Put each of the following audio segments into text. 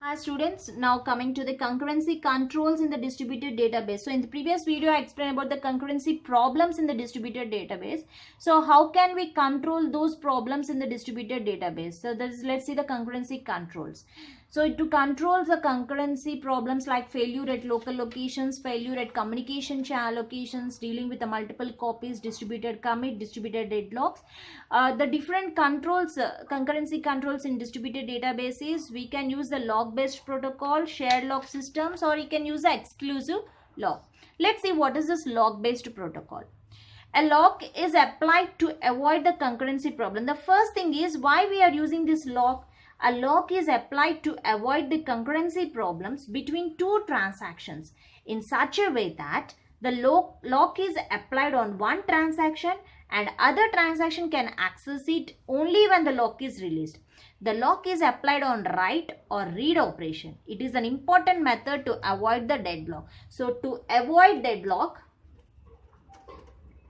Hi students, now coming to the concurrency controls in the distributed database. So in the previous video I explained about the concurrency problems in the distributed database. So how can we control those problems in the distributed database? So let's see the concurrency controls. So to control the concurrency problems like failure at local locations, failure at communication channel locations, dealing with the multiple copies, distributed commit, distributed deadlocks, the different controls, concurrency controls in distributed databases, we can use the log-based protocol, shared log systems, or you can use the exclusive log. Let's see what is this log-based protocol. A log is applied to avoid the concurrency problem. The first thing is why we are using this log. A log is applied to avoid the concurrency problems between two transactions in such a way that the lock is applied on one transaction and other transaction can access it only when the lock is released. The lock is applied on write or read operation. It is an important method to avoid the deadlock. So to avoid deadlock,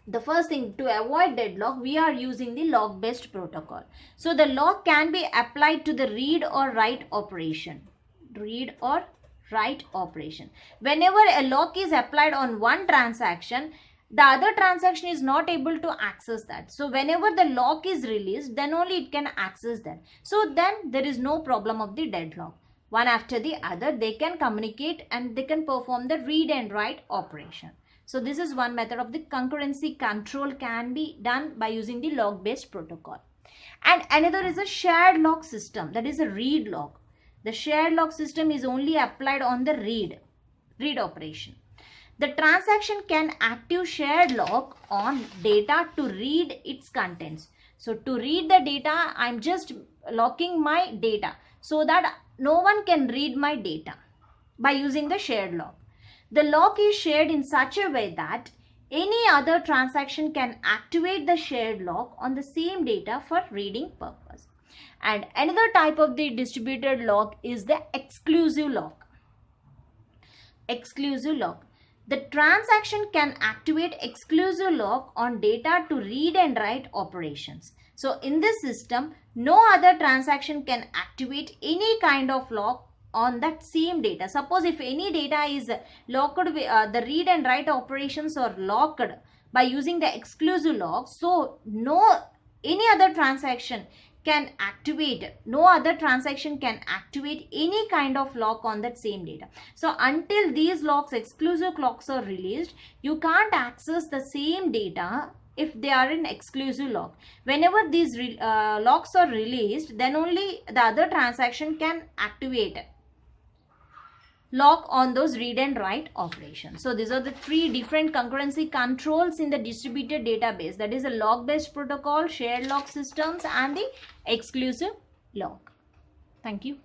the first thing to avoid deadlock, we are using the log-based protocol. So the lock can be applied to the read or write operation. Read or write operation. Whenever a lock is applied on one transaction, the other transaction is not able to access that. So whenever the lock is released, then only it can access that. So then there is no problem of the deadlock. One after the other, they can communicate and they can perform the read and write operation. So this is one method of the concurrency control can be done by using the log-based protocol. And another is a shared log system, that is a read log. The shared log system is only applied on the read operation. The transaction can active shared log on data to read its contents. So to read the data, I'm just locking my data so that no one can read my data by using the shared log. The lock is shared in such a way that any other transaction can activate the shared lock on the same data for reading purpose. And another type of the distributed lock is the exclusive lock. Exclusive lock. The transaction can activate exclusive lock on data to read and write operations. So in this system, no other transaction can activate any kind of lock on that same data. Suppose if any data is locked, the read and write operations are locked by using the exclusive lock. So any other transaction can activate, no other transaction can activate any kind of lock on that same data. So until these locks, exclusive locks are released, you can't access the same data if they are in exclusive lock. Whenever these locks are released, then only the other transaction can activate lock on those read and write operations. So these are the three different concurrency controls in the distributed database, that is a log-based protocol, shared log systems, and the exclusive log. Thank you.